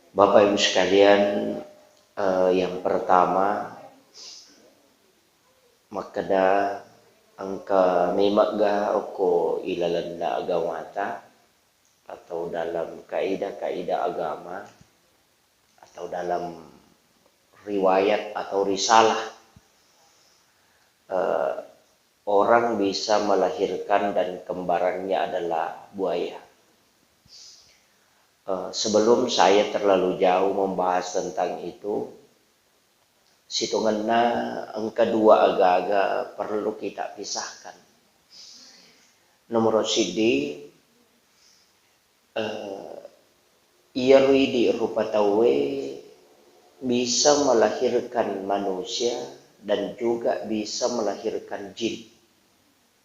Bapak Ibu sekalian, yang pertama makada angka memagga oko ilalanda agamata atau dalam kaidah-kaidah agama atau dalam riwayat atau risalah, eh, orang bisa melahirkan dan kembarannya adalah buaya. Sebelum saya terlalu jauh membahas tentang itu, situnganna angka dua agak-agak perlu kita pisahkan. Nomor sidi, ia di rupa tawe bisa melahirkan manusia dan juga bisa melahirkan jin.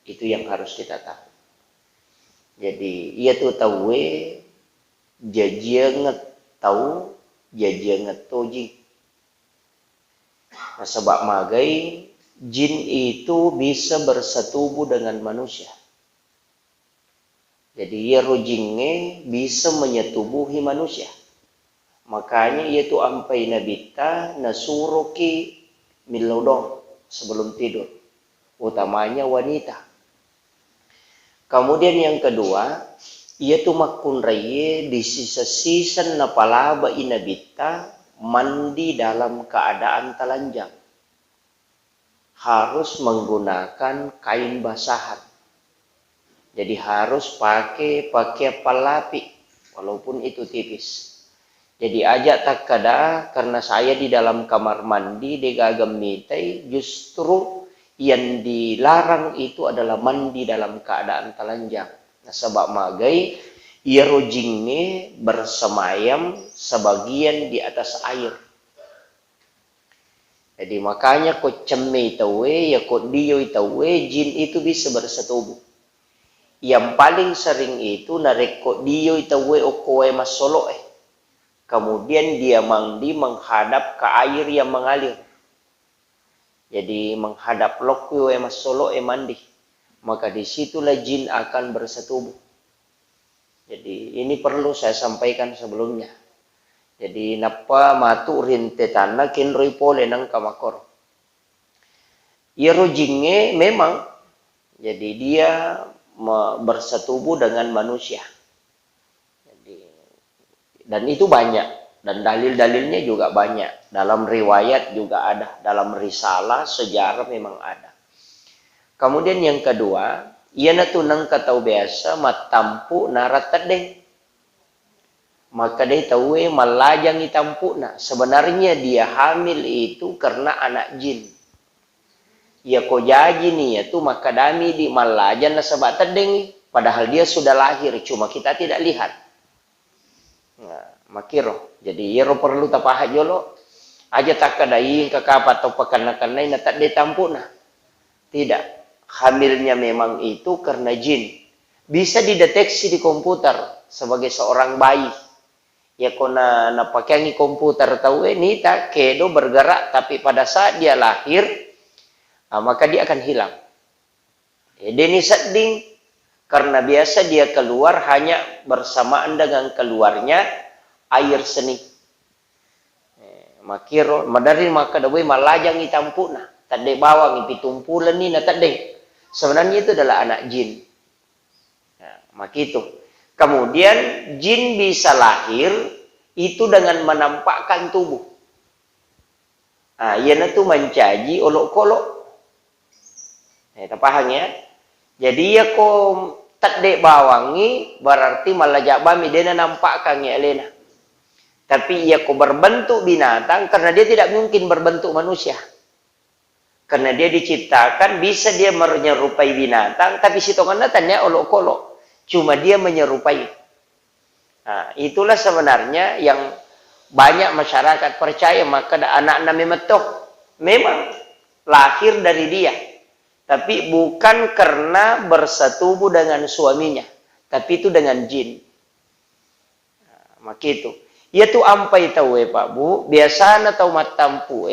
Itu yang harus kita tahu. Jadi ia tuh tawe jajianget tahu jajianget toji. Nah, sebab magai jin itu bisa bersetubuh dengan manusia. Jadi ia rojingnya bisa menyetubuhi manusia. Makanya ia tu ampai nabita nasuroki milodong sebelum tidur. Utamanya wanita. Kemudian yang kedua, ia tu makun raye di sisa-sisa napalaba inabita mandi dalam keadaan telanjang. Harus menggunakan kain basahan. Jadi harus pakai pelapi walaupun itu tipis. Jadi ajak tak kada karena saya di dalam kamar mandi di gagam mitai, justru yang dilarang itu adalah mandi dalam keadaan telanjang. Nah, sebab magai ia rojingnya bersemayam sebagian di atas air. Jadi makanya kok cemei tawe ya kok dio tawe jin itu bisa bersetubuh. Yang paling sering itu nareko dio tawe okoe masolo kemudian dia mandi menghadap ke air yang mengalir. Jadi menghadap lokwe masolo mandi. Maka disitulah jin akan bersetubuh. Jadi ini perlu saya sampaikan sebelumnya. Jadi napa matu rintetana kinroi pole nang kamakor. Ia rojingnya memang jadi dia bersetubuh dengan manusia. Jadi, dan itu banyak dan dalil-dalilnya juga banyak. Dalam riwayat juga ada, dalam risalah sejarah memang ada. Kemudian yang kedua, ia natunang katau biasa matampu naratadeng. Maka dia tahu malajang itampu na. Sebenarnya dia hamil itu karena anak jin. Ya ko jaji nih ya tuh maka dami di malajan na sabat tedeng. Padahal dia sudah lahir, cuma kita tidak lihat. Nah, makiro. Jadi ia perlu tapahat jolo. Aja tak kadai kakapat atau pakan-pakan na tak ditampu na. Tidak. Hamilnya memang itu karena jin. Bisa dideteksi di komputer sebagai seorang bayi. Ya kona napakangi komputer tahu ini tak kedo bergerak tapi pada saat dia lahir maka dia akan hilang. Ini seding karena biasa dia keluar hanya bersamaan dengan keluarnya air seni. Makiro madari maka dawe malajang itampuna tade bawang ipitumpulan ni na tade. Sebenarnya itu adalah anak jin. Nah, maka itu. Kemudian jin bisa lahir itu dengan menampakkan tubuh. Ia itu mencaji olok-kolok. Kita paham ya? Jadi ya kok tade bawangi berarti malajak bami dia nampakkan ya Elena. Tapi ia kok berbentuk binatang karena dia tidak mungkin berbentuk manusia. Karena dia diciptakan bisa dia menyerupai binatang tapi sitongannya tanya olok-kolok. Cuma dia menyerupai. Nah, itulah sebenarnya yang banyak masyarakat percaya maka anak-anak memetok memang lahir dari dia. Tapi bukan karena bersetubuh dengan suaminya. Tapi itu dengan jin. Nah, maka itu. Ia tu ampai tahu Pak Bu. Biasa atau matampu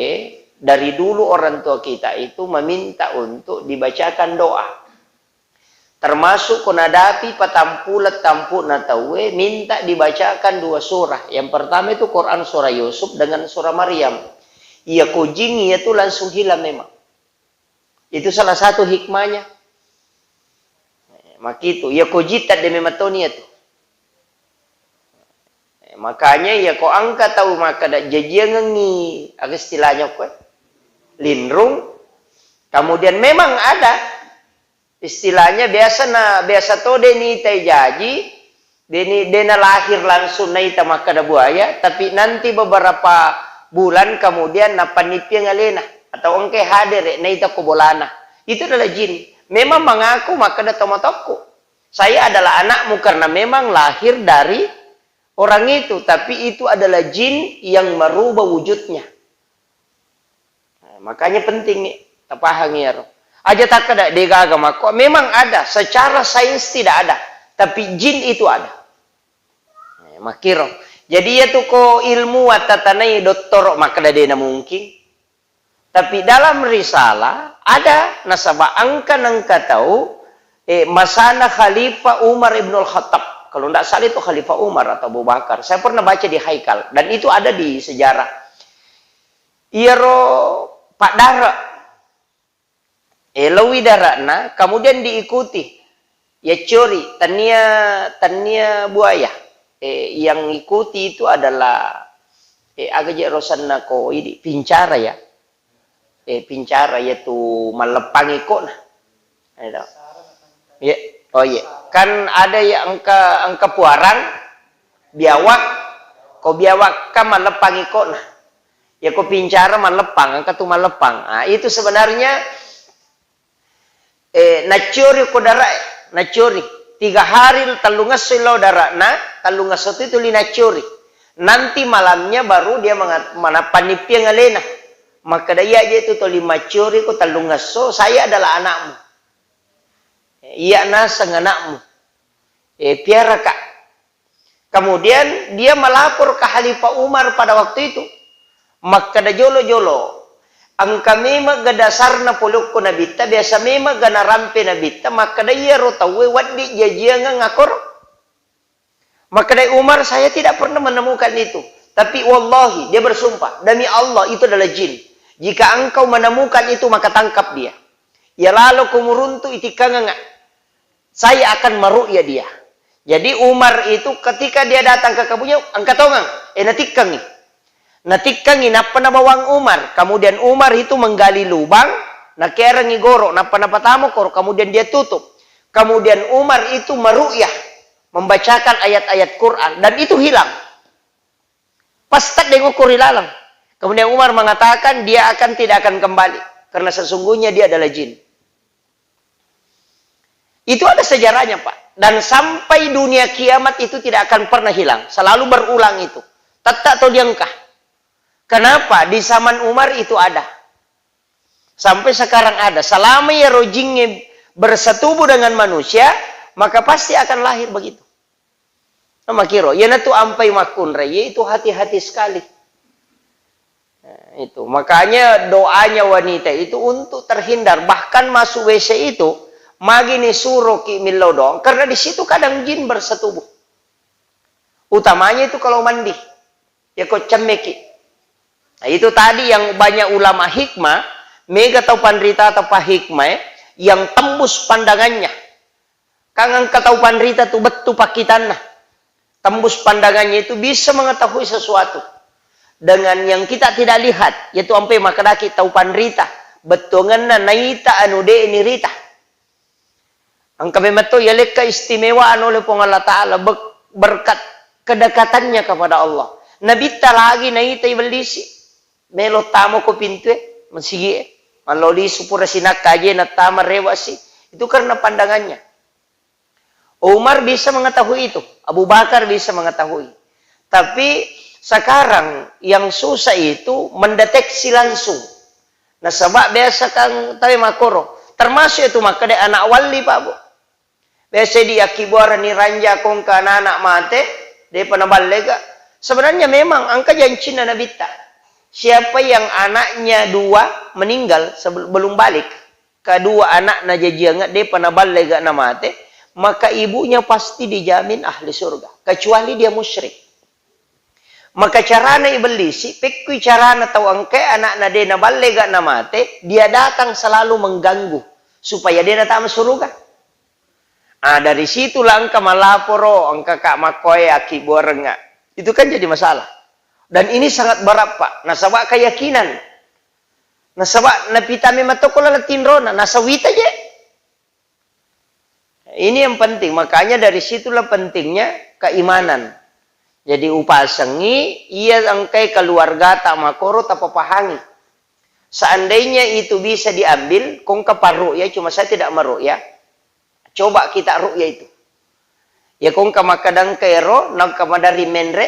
dari dulu orang tua kita itu meminta untuk dibacakan doa. Termasuk konadapi patampulat tampu na tawe minta dibacakan 2 surah. Yang pertama itu Quran surah Yusuf dengan surah Maryam. Ia kujing ia tuh langsung hilang memang. Itu salah satu hikmahnya. Maka itu ia kujitat demi matonia tuh. Makanya ya kau angkat tahu maka dak jajiangi agak istilahnya kau linrung. Kemudian memang ada istilahnya biasa to deni tai jaji dena lahir langsung nai ta maka da buaya, tapi nanti beberapa bulan kemudian napanipia ngalena atau engke hadir nai ta kobolana. Itu adalah jin. Memang mengaku maka da tomatokku. Saya adalah anakmu karena memang lahir dari orang itu, tapi itu adalah jin yang merubah wujudnya. Nah, makanya penting nih, tapahang ya. Aja tak ada di agama kok memang ada, secara sains tidak ada, tapi jin itu ada. Nah, makiro. Jadi ya tuh ko ilmu watatanai doktor maka dena mungkin. Tapi dalam risalah ada nasabah angka tahu masana Khalifah Umar ibnul Khattab. Kalau tidak salah itu Khalifah Umar atau Abu Bakar. Saya pernah baca di Haikal dan itu ada di sejarah. Iro Pak Dara Elawi darakna kemudian diikuti ya curi tania buaya yang ikuti itu adalah agak rosan nako ini pincara ya pincara yaitu melepangi kok nah ya oh iya kan ada ya angka puarang biawak ko biawak kan melepangi kok nah ya ko pincara melepang angka tu melepang nah, itu sebenarnya nacuri kodara nacuri 3 hari talungas silo darakna talungas itu linacuri nanti malamnya baru dia manapanipi ngalena maka daya aja itu to 5 curi ko talungas so saya adalah anakmu iya nasang anakmu piara kak kemudian dia melapor ke Khalifah Umar pada waktu itu maka da jolo angka mema gadasarna poluk ko nabita biasa mema gana rampe nabita maka daya rotawe waddi jajianga ngakor maka daya Umar saya tidak pernah menemukan itu tapi wallahi dia bersumpah demi Allah itu adalah jin jika engkau menemukan itu maka tangkap dia ya lalu kumuruntu itikanga saya akan meru'ya dia jadi Umar itu ketika dia datang ke kabunya angkat tongang natikangi natikangi napa na bawang Umar kemudian Umar itu menggali lubang nakerangi goro napa tamu kor kemudian dia tutup kemudian Umar itu meru'yah membacakan ayat-ayat Quran dan itu hilang pastak dengan kurilalang kemudian Umar mengatakan dia tidak akan kembali karena sesungguhnya dia adalah jin itu ada sejarahnya Pak dan sampai dunia kiamat itu tidak akan pernah hilang selalu berulang itu tetap atau diangkah. Kenapa? Di zaman Umar itu ada. Sampai sekarang ada. Selama ya rojingnya bersetubuh dengan manusia, maka pasti akan lahir begitu. Nama kiro. Ya natu ampai makun raya itu hati-hati sekali. Nah, itu. Makanya doanya wanita itu untuk terhindar. Bahkan masuk WC itu, magini suruh ki milodong. Karena di situ kadang jin bersetubuh. Utamanya itu kalau mandi. Ya kok cemeki. Nah, itu tadi yang banyak ulama hikmah, mega atau pandrita atau hikmah yang tembus pandangannya. Kangen katau pandrita tu betu pakitanna. Tembus pandangannya itu bisa mengetahui sesuatu dengan yang kita tidak lihat, yaitu ampe makadaki tau pandrita, betonganna naita anu de ini rita. Angka memeto ya leka istimewaan oleh Allah Ta'ala berkat kedekatannya kepada Allah. Nabita lagi naita ibelisi. Melo tamo ko pintu masigi maloli supura sinak kaje na tama rewasi itu karena pandangannya. Umar bisa mengetahui itu, Abu Bakar bisa mengetahui. Tapi sekarang yang susah itu mendeteksi langsung. Nah sebab biasa kan tahu makoro, termasuk itu maka dia anak wali Pak Bu. Biasa dia kibuara ni ranja kong ka anak mate, dia penambal lega. Sebenarnya memang angka janji na nabita. Siapa yang anaknya 2 meninggal sebelum balik, kedua anak na jajiangat dia panabal lega na mate, maka ibunya pasti dijamin ahli surga, kecuali dia musyrik. Maka carana iblis, pekui carana tau angke anak na dia na balega na mate, dia datang selalu mengganggu supaya dia na tak masuk surga. Dari situlah angka malaporo, angka kak makoy aki buarenga. Itu kan jadi masalah. Dan ini sangat berat Pak. Nasabak keyakinan. Nasabak napitami matokola latinrona, nasawita aja. Ini yang penting. Makanya dari situlah pentingnya keimanan. Jadi upasangi, ia angkai keluarga tak makoro tak papahangi. Seandainya itu bisa diambil, kong keparu ya, cuma saya tidak meru ya. Coba kita ru'ya itu. Ya kong kamakadang kero, nang kamadari menre,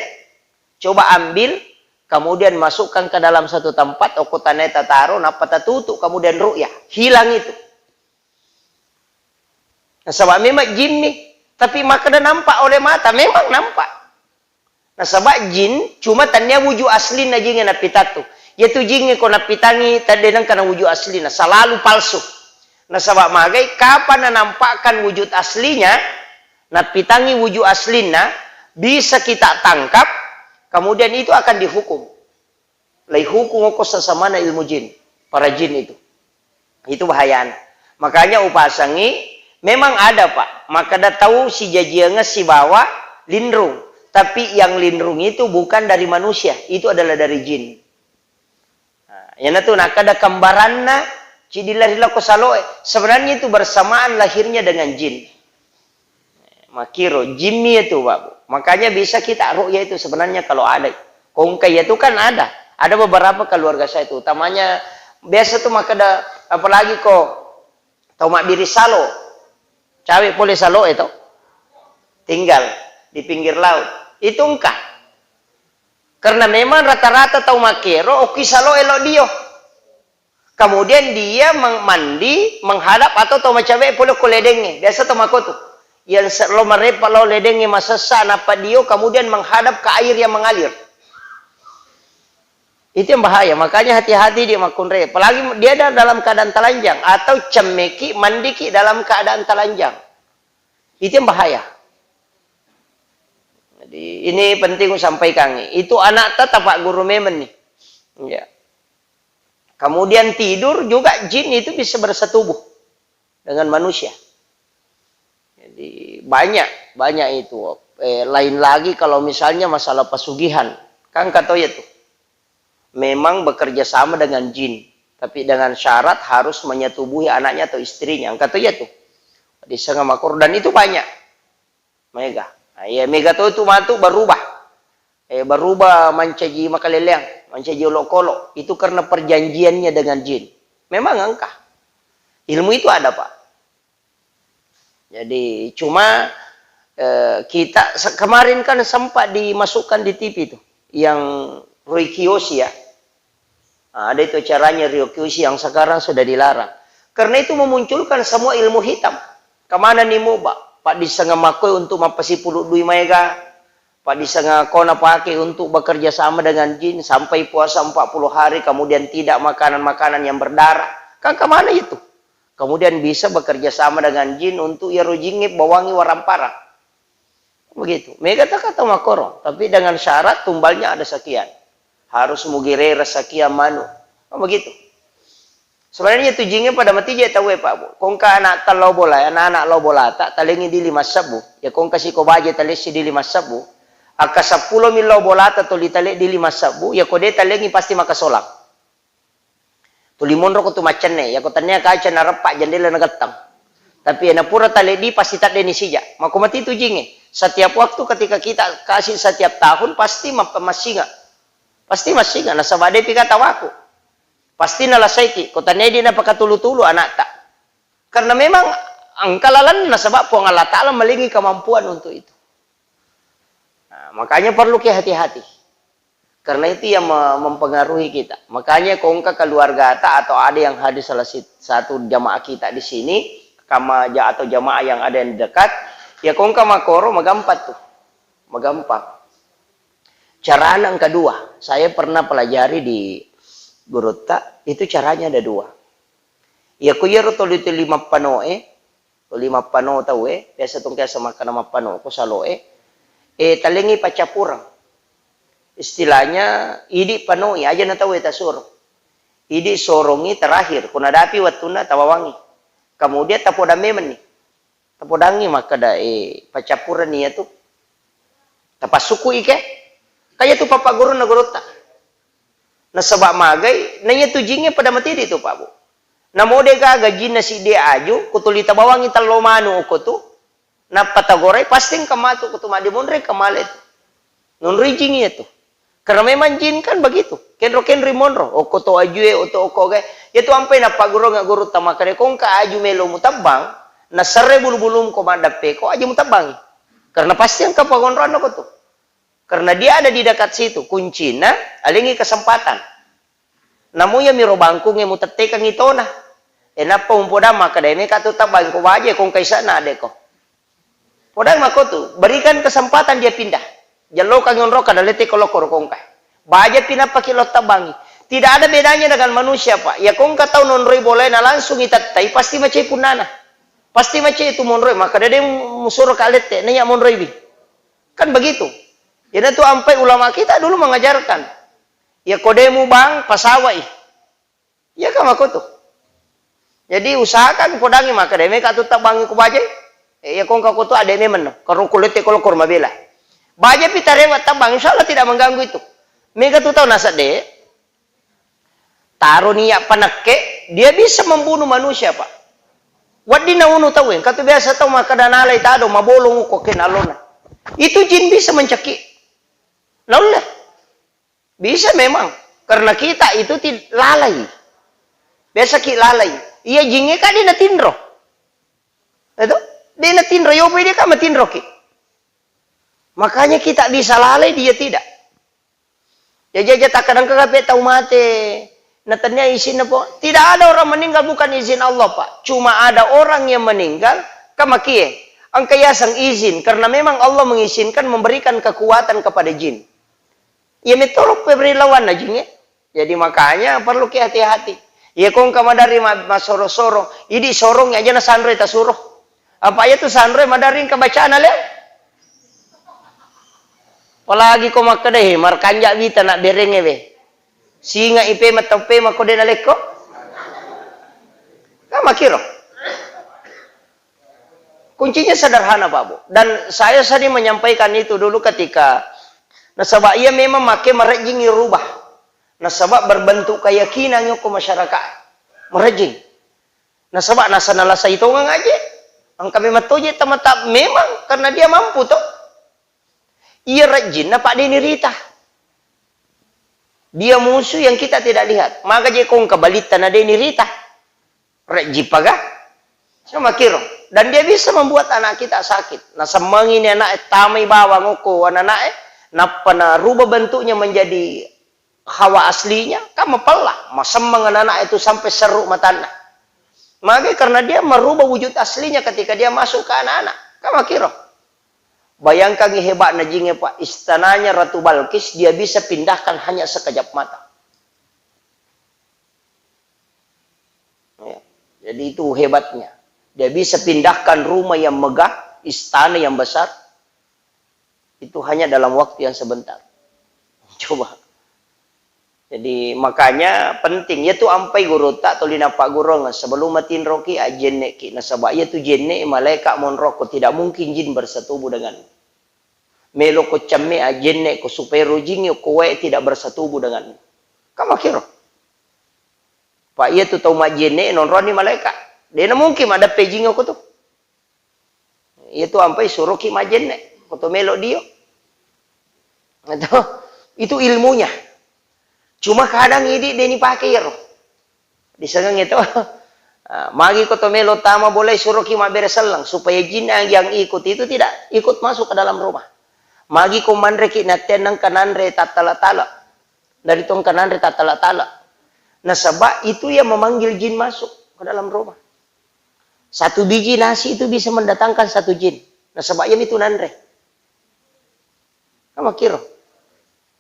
coba ambil, kemudian masukkan ke dalam satu tempat, okutaneta taruh, napa tutup, kemudian ru'ya. Hilang itu. Nah, sebab memang jin nih, tapi makada nampak oleh mata, memang nampak. Nah, sebab jin, cuma tanya wujud asli na jingin na pitatu. Yaitu jingin ko napitangi, tadenang kana wujud asli na, selalu palsu. Nah, sebab magai, kapan nampakkan wujud aslinya, napitangi wujud aslinya, bisa kita tangkap, kemudian itu akan dihukum. Lai hukum ko sesama na ilmu jin, para jin itu. Itu bahayaan. Makanya upasangi, memang ada Pak. Maka dah tahu si jajianga si bawa lindrung. Tapi yang lindrung itu bukan dari manusia, itu adalah dari jin. Nah, yang itu nak ada kembaranna, cidilarilah ko saloe. Sebenarnya itu bersamaan lahirnya dengan jin. Makiro, jinni itu Pak. Makanya bisa kita ru'ya itu sebenarnya kalau ada. Kongkai itu kan ada. Ada beberapa keluarga saya itu. Utamanya, biasa tuh maka ada, apalagi kok, tau mak biri salo. Cawe boleh salo itu. Tinggal di pinggir laut. Itu engkau. Karena memang rata-rata tau makiro, oki salo elok dio. Kemudian dia mandi, menghadap atau tau macawe pula ko ledengnya. Biasa tau mako tuh. Yang lo merepa lo ledengnya masasa napa dio, kemudian menghadap ke air yang mengalir. Itu yang bahaya. Makanya hati-hati dia makun re. Apalagi dia dalam keadaan telanjang. Atau cemeki, mandiki dalam keadaan telanjang. Itu yang bahaya. Jadi ini penting sampaikan. Itu anak tetap Pak Guru Memen nih. Ya. Kemudian tidur juga jin itu bisa bersetubuh dengan manusia. Jadi banyak itu. Lain lagi kalau misalnya masalah pesugihan. Kan kata ya tuh. Memang bekerja sama dengan jin. Tapi dengan syarat harus menyetubuhi anaknya atau istrinya. Kata ya tuh. Di Sengah Makor. Dan itu banyak. Mega. Nah, ya mega tuh itu mantu berubah. Berubah mancaji makaleleang. Mancaji olok-olok. Itu karena perjanjiannya dengan jin. Memang angka. Ilmu itu ada Pak. Jadi cuma kita kemarin kan sempat dimasukkan di TV tuh. Yang Rui Kiyoshi ya. Nah, ada itu caranya Rui Kiyoshi yang sekarang sudah dilarang. Karena itu memunculkan semua ilmu hitam. Kemana nih mau Pak di Sengah Makoy untuk mapasi puluh dui mega. Pak di Sengah Kona pakai untuk bekerja sama dengan jin. Sampai puasa 40 hari. Kemudian tidak makanan-makanan yang berdarah. Kan kemana itu? Kemudian bisa bekerja sama dengan jin untuk ya rojingip bawangi warampara. Begitu. Mega tak kata makoro. Tapi dengan syarat tumbalnya ada sekian. Harus mugire sekian manu. Begitu. Sebenarnya itu jinnya pada mati je tahu Pak Bu. Kongka anak talau bola, anak-anak lau bola tak talengi di 5 sabu. Ya kongka si ko baje talesi di 5 sabu. Aka 10 mil lau bola atau litale di 5 sabu. Ya kode talengi pasti maka solak. Tulimon roko tu macan ne. Ya ko tanya kaca na repak jendela na gatang. Tapi na pura tale di pasti tak deni sija. Maka mati itu jinnya. Setiap waktu ketika kita kasih setiap tahun pasti masinga. Pasti masinga. Nasa badai pika tawaku. Pasti nalasaiki. Kotanya dia napakatulu-tulu anak tak. Karena memang angkalalan na sebab po Allah Ta'ala melingi kemampuan untuk itu. Nah, makanya perlu ke hati-hati. Karena itu yang mempengaruhi kita. Makanya kongka keluarga tak atau ada yang hadir salah satu jamaah kita di sini. Atau jamaah yang ada yang dekat. Ya kongka makoro magampat tuh. Magampak. Cara yang kedua. Saya pernah pelajari di Gurutta, itu caranya ada 2. Iya ko yero to lito 5 pano o 5 pano tau biasa tong kaya sama kana 5 pano ko sa loe. Talingi pacapurang. Istilahnya idi pano aja na tau tasuro. Idi sorongi terakhir kunadapi watuna tawawangi. Kemudian tapodame nih. Tapodangi maka da pacapuran niya tu. Tapasuku ike. Kaya tu papa guru na gurota. Nasabak magay, nanya tu jingnya pada mati itu Pak Bu. Namode ka gajin na si dia aju, kutulita bawangi talomano ko tu. Na patagoray pasting kamato ko tu madimonre kamalet. Nunri jingnya tu. Karena memang jin kan begitu. Kenro monro, o koto ajue o to okoge. Itu ampai na paguro nga guru tamakare kung ka aju melo mutabang, na sare bulu-bulum ko mandape ko aju mutabang. Karena pasti ang kapagonroan ko tu. Karena dia ada di dekat situ, kuncinya alingi kesempatan. Namuya miro bangkung yang mutetekang ito na. Napa umpoda makademi katuta bangko waje kung kaisa na adeko. Podang mako tu, berikan kesempatan dia pindah. Jalo kang yonro kadalete kolokor kong kay. Baja pinapakilot tabangi. Tidak ada bedanya dengan manusia, Pak. Ya kung kataw nonroy boleh na langsung itatay, pasti macay punana. Pasti macay itu monroy, maka dede musuro kalete, nanya monroy bi. Kan begitu. Yan itu ampai ulama kita dulu mengajarkan. Ya kodemu bang, pasawai. Ya kan mako tuh. Jadi usahakan podangi maka deme katuta bangi ko baje. Ya kung kako tu ademe men. Karo kulete kolokor mabela. Baje pitarewat tabang, insyaallah tidak mengganggu itu. Mega tu tahu nasa de. Taruh niya panakke, dia bisa membunuh manusia, Pak. Wadi na uno tahu katu biasa tahu maka danalay tado mabolong ko kinalona. Itu jin bisa mencekik. Laulah. Bisa memang. Karena kita itu lalai. Biasa ki lalai. Iya jinge ka di natindro. Itu? Di natindro. Yopo dia ka matindro ki. Makanya kita bisa lalai, dia tidak. Ya jaja tak kadang kagape tahu mate. Natanya izin apa? Tidak ada orang meninggal bukan izin Allah, Pak. Cuma ada orang yang meninggal kamakie. Ang kayasang izin. Karena memang Allah mengizinkan memberikan kekuatan kepada jin. Ya mitolog peberilawan na jin. Jadi makanya perlu ki hati-hati. Ya kung kamadari masoro-soro. Idi sorong aja na sanre tasuro. Apa ya tu sanre madaring kabacaan alem? Palagi ko makadahe markanja vita nak derenge be. Singa ipe matope makode na lekko. Kama kiro. Kuncinya sederhana Pak Bu. Dan saya tadi menyampaikan itu dulu ketika nasabak ia memang make merejing rubah. Nasabak berbentuk keyakinan ko masyarakat. Merejing. Nasabak nasa nalasa itu ngaje. Ang kami matoje tamatap memang karena dia mampu toh. Ia rajin na Pak Denirita. Dia musuh yang kita tidak lihat. Maka je kong kabalita na Denirita. Rajin paga. Sama kiro. Dan dia bisa membuat anak kita sakit. Nah semangin anak tamay bawang ko anak napa na rubah bentuknya menjadi hawa aslinya. Kamu pelah. Masemang anak itu sampai seru matana. Maka karena dia merubah wujud aslinya ketika dia masuk ke anak-anak. Kamu kiro. Bayangkan hebat najingnya Pak, istananya Ratu Balkis dia bisa pindahkan hanya sekejap mata. Ya, jadi itu hebatnya. Dia bisa pindahkan rumah yang megah, istana yang besar. Itu hanya dalam waktu yang sebentar. Coba. Jadi makanya penting. Ya tu ampai guru tak tolina Pak Guru sebelum matin roki ajenne ki nasabak ya tu jenne malaikat monroko tidak mungkin jin bersetubuh dengan melo ko camme ajenne ko supero jin ko we tidak bersetubuh dengan kamu kira Pak ya tu tahu majenne nonroni malaikat dia mungkin ada pejing ko tu itu ampai suruh ki majenne ko to melo dio itu ilmunya. Cuma kadang ini dia pakai ya. Disengang itu. Magi ko tomelo tama boleh suruh kima bereselang supaya jin yang ikut itu tidak ikut masuk ke dalam rumah. Magi ko manre ki natenang kananre tatala-tala. Dari tong kananre tatala-tala. Nah sebab itu yang memanggil jin masuk ke dalam rumah. Satu biji nasi itu bisa mendatangkan satu jin. Nah sebabnya itu nanre. Kamu kira?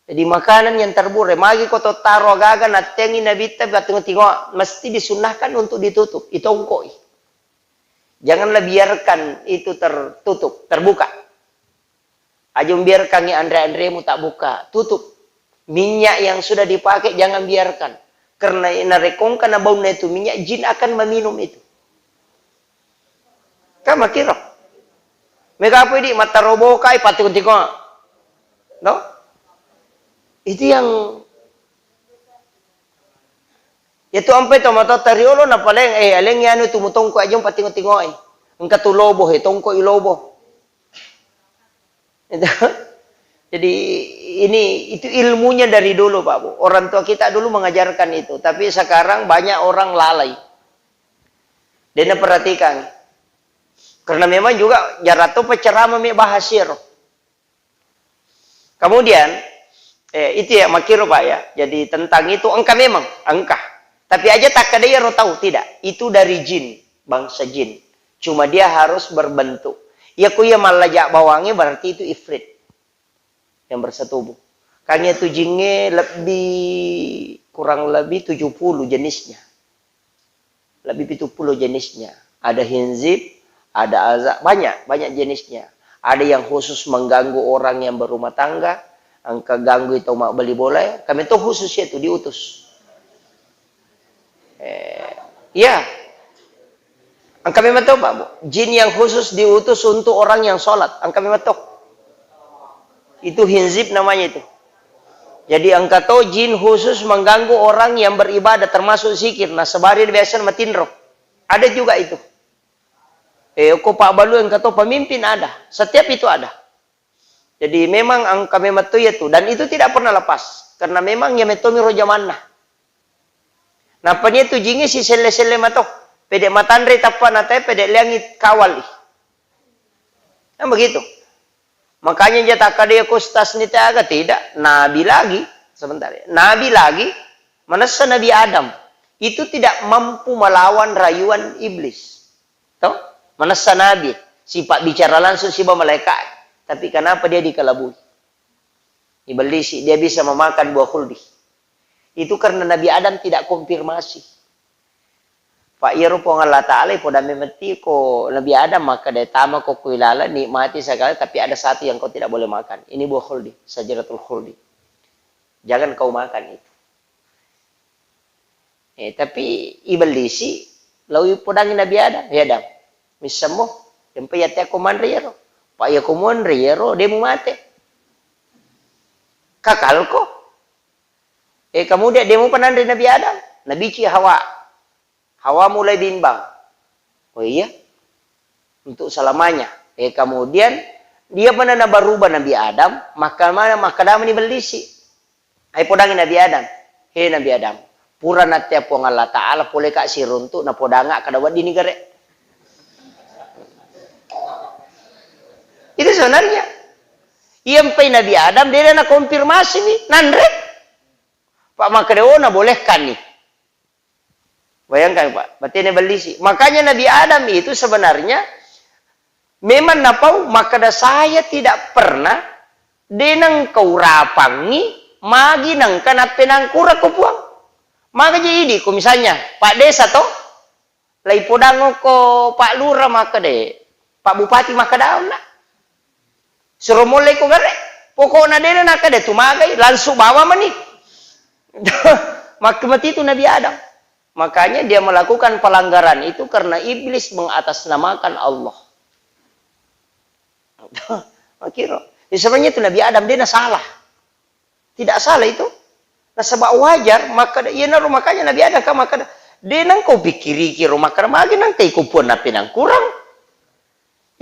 Jadi makanan yang terbure, magi kau taruh agaga natengi nabita tengok mesti disunahkan untuk ditutup, itongkoi. Janganlah biarkan itu tertutup, terbuka. Aja biarkan ni Andre-Andremu tak buka, tutup. Minyak yang sudah dipakai jangan biarkan. Karena narekongkan na bau itu minyak, jin akan meminum itu. Kama kira. Mereka apa ini mata robokai patik-patik. No? Itu yang itu ampe to mata tariolo na paleng aleng yanu tumutong ko ajong patingo-tingo engka tulobo tongko ilobo. Jadi ini itu ilmunya dari dulu Pak Bu. Orang tua kita dulu mengajarkan itu, tapi sekarang banyak orang lalai. Dan perhatikan. Karena memang juga jarato penceramah bahasir. Kemudian itu ya makiro Pak ya. Jadi tentang itu engkau memang engkau. Tapi aja tak ada yang tahu tidak. Itu dari jin, bangsa jin. Cuma dia harus berbentuk. Ya kuya malajak bawangnya berarti itu ifrit yang bersetubuh. Kanya itu jinnya kurang lebih 70 jenisnya. Lebih 70 jenisnya. Ada hinzib, ada azab, banyak jenisnya. Ada yang khusus mengganggu orang yang berumah tangga. Angka ganggu itu mau beli boleh. Kami itu khusus itu diutus. Ya. Angka memang tahu Pak Bu. Jin yang khusus diutus untuk orang yang sholat. Angka memang tahu. Itu hinzib namanya itu. Jadi angka tahu jin khusus mengganggu orang yang beribadah termasuk zikir. Nah sebari biasa matinro. Ada juga itu. Kok Pak Balu yang kata pemimpin ada. Setiap itu ada. Jadi memang angka memang tahu itu. Dan itu tidak pernah lepas. Karena memang ya metomi rojamanah. Nah penya itu jinnya si sele-sele matok. Pedek matandre tapan atau pedek langit kawal. Nah begitu. Makanya jataka dia kustas ni taga tidak. Nabi lagi. Sebentar ya. Nabi lagi. Manasa Nabi Adam. Itu tidak mampu melawan rayuan iblis. Tahu? Manasa Nabi. Sifat bicara langsung sifat malaikat. Tapi kenapa dia dikelabui? Iblis dia bisa memakan buah khuldi. Itu karena Nabi Adam tidak konfirmasi. Pak Yero Allah Ta'ala pada memeti ko Nabi Adam maka dia tama ko kuilala nikmati segala tapi ada satu yang kau tidak boleh makan. Ini buah khuldi, sajaratul khuldi. Jangan kau makan itu. Tapi iblis lawi podangin Nabi Adam, ya Adam. Misamo, tempe ya te komandre yero. Pak ya komandre yero dia mau mati. Kakal ko. Kemudian dia mau penandai Nabi Adam. Nabi Ci Hawa. Hawa mulai bimbang. Oh iya? Untuk selamanya. Kemudian dia menanda berubah Nabi Adam. Maka dalam ini belisi. Hai podangin Nabi Adam. Hei Nabi Adam. Pura nanti apa Allah Ta'ala. Boleh kak siruntuk. Na podangak kadawat di negara. Itu sebenarnya. Iampai Nabi Adam. Dia nak konfirmasi nih. Nandre. Pak Makreona bolehkan nih. Bayangkan Pak, berarti ini belisi. Makanya Nabi Adam itu sebenarnya memang napau maka saya tidak pernah denang kau rapangi magi nang kana penangkura ko puang. Maka jadi ko misalnya Pak Desa toh lai podango ko Pak Lurah maka de Pak Bupati maka daun nak. Suruh mulai ko gare. Pokoknya dia nak de tumagai langsung bawa mani. Maka mati itu Nabi Adam. Makanya dia melakukan pelanggaran itu karena iblis mengatasnamakan Allah. Makiro. Sebenarnya itu Nabi Adam dia salah. Tidak salah itu. Nah sebab wajar maka ya naru makanya Nabi Adam maka dia nang kau pikiri kiro maka magi nang tei kupun napi nang kurang.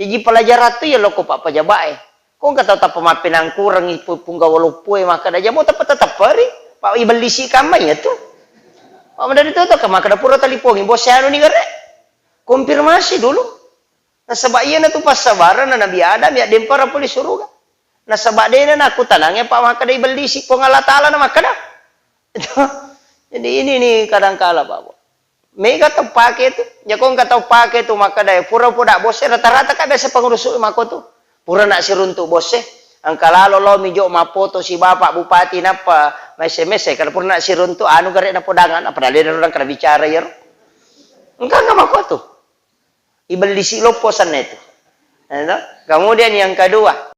Jadi pelajaran tu ya lo ko pak pajabae. Kau kata tak pemapi nang kurang ipu pungga walupue maka dah mau tetap pari. Pak iblis kamai ya tu. Pak dari itu ke maka dapur talipongi bos saya ni gare. Konfirmasi dulu. Nah sebab iya na tu pas sabaran na Nabi Adam ya dempara puli suruga. Nah sebab dia na aku tanangnya Pak maka dai belisi pong Allah Taala na maka dah. Jadi ini nih kadang-kala Pak. Mega tau pakai tu. Ya kau enggak tahu pakai tu maka dah pura-pura bos rata-rata kan biasa pengurus mako tu. Pura nak siruntuk bos Ang kalalo lo medyo mapoto si Bapak Bupati napa may SMS kalau pun nak sirun tu anu gari na podangan apa dali na orang kada bicara yer. Engkau nggak mau tuh. Ibal di siloposan itu. Kemudian yang kedua,